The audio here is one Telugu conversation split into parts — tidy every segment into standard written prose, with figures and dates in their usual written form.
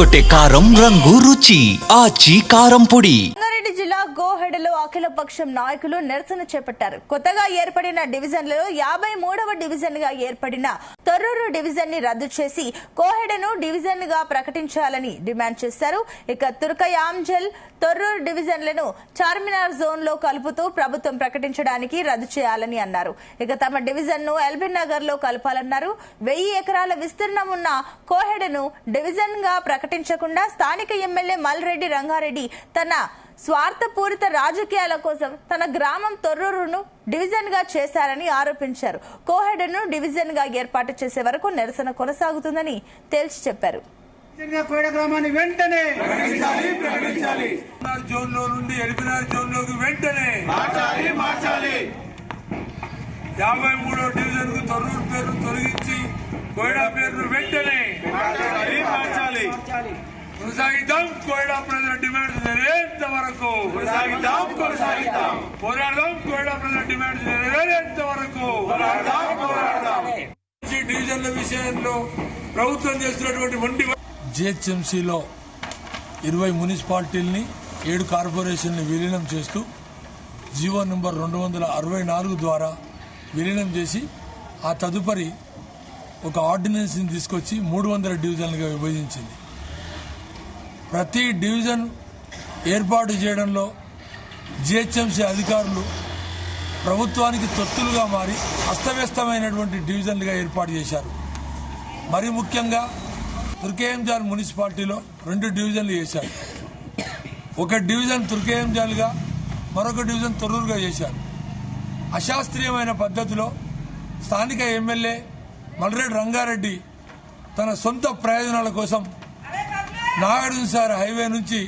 తెరకొట్టే కారం రంగు రుచి ఆచి కారం పొడి. రంగారెడ్డి జిల్లా గోహెడలో అఖిలపక్షం నాయకులు నిరసన చేపట్టారు. కొత్తగా ఏర్పడిన డివిజన్లలో 53వ డివిజన్ గా ఏర్పడిన తొర్రూరు డివిజన్ ని రద్దు చేసి కోహెడను డివిజన్ గా ప్రకటించాలని డిమాండ్ చేశారు. ఇక తుర్కయాంజల్ తొర్రూరు డివిజన్లను చార్మినార్ జోన్ లో కలుపుతూ ప్రభుత్వం ప్రకటించడానికి రద్దు చేయాలని అన్నారు. ఇక తమ డివిజన్ ను ఎల్బీ నగర్ లో కలపాలన్నారు. 1000 ఎకరాల విస్తీర్ణం ఉన్న కోహెడను డివిజన్ గా ప్రకటించకుండా స్థానిక ఎమ్మెల్యే మల్రెడ్డి రంగారెడ్డి తన స్వార్థపూరిత రాజకీయాల కోసం తన గ్రామం తొర్రూరును డివిజన్ గా చేశారని ఆరోపించారు. కోహెడను డివిజన్ గా ఏర్పాటు చేసే వరకు నిరసన కొనసాగుతుందని తేల్చి చెప్పారు. గ్రామాన్ని వెంటనే జోన్ లో నుండి ఎల్బీనగర్ జోన్ లోకి వెంటనే మార్చాలి. 53వ డివిజన్ కు తొర్రూరు పేరు తొలగించి కోయడా పేరును వెంటనే మార్చాలి. కొనసాగిద్దాం. కోయడా ప్రజల డిమాండ్ నెరవేరేంత వరకు పోరాడదాం. కోయడా ప్రజల డిమాండ్ నెరవేరేంత వరకు డివిజన్ల విషయంలో ప్రభుత్వం చేస్తున్నటువంటి మొండి జిహెచ్ఎంసీలో 20 మున్సిపాలిటీల్ని 7 కార్పొరేషన్ని విలీనం చేస్తూ జీవో నంబర్ 264 ద్వారా విలీనం చేసి ఆ తదుపరి ఒక ఆర్డినెన్స్ ని తీసుకొచ్చి 300 డివిజన్లుగా విభజించింది. ప్రతి డివిజన్ ఏర్పాటు చేయడంలో జిహెచ్ఎంసీ అధికారులు ప్రభుత్వానికి తొత్తులుగా మారి అస్తవ్యస్తమైనటువంటి డివిజన్లుగా ఏర్పాటు చేశారు. మరి ముఖ్యంగా తుర్కేయంజాల్ మున్సిపాలిటీలో 2 డివిజన్లు చేశారు. ఒక డివిజన్ తుర్కేయంజాల్గా మరొక డివిజన్ తొర్రూరుగా చేశారు. అశాస్త్రీయమైన పద్ధతిలో స్థానిక ఎమ్మెల్యే మల్రెడ్డి రంగారెడ్డి తన సొంత ప్రయోజనాల కోసం నాగార్జునసాగర్ హైవే నుంచి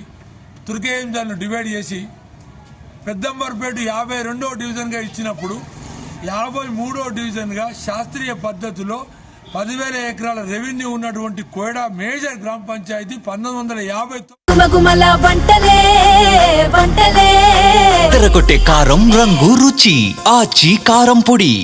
తుర్కేయంజాల్ను డివైడ్ చేసి పెద్దంబర్పేట 52వ డివిజన్గా ఇచ్చినప్పుడు 53వ డివిజన్గా శాస్త్రీయ పద్ధతిలో 10,000 ఎకరాల రెవెన్యూ ఉన్నటువంటి కోయడా మేజర్ గ్రామ పంచాయతీ 1950 తెరకొట్టే కారం రంగు రుచి ఆచి కారం పొడి.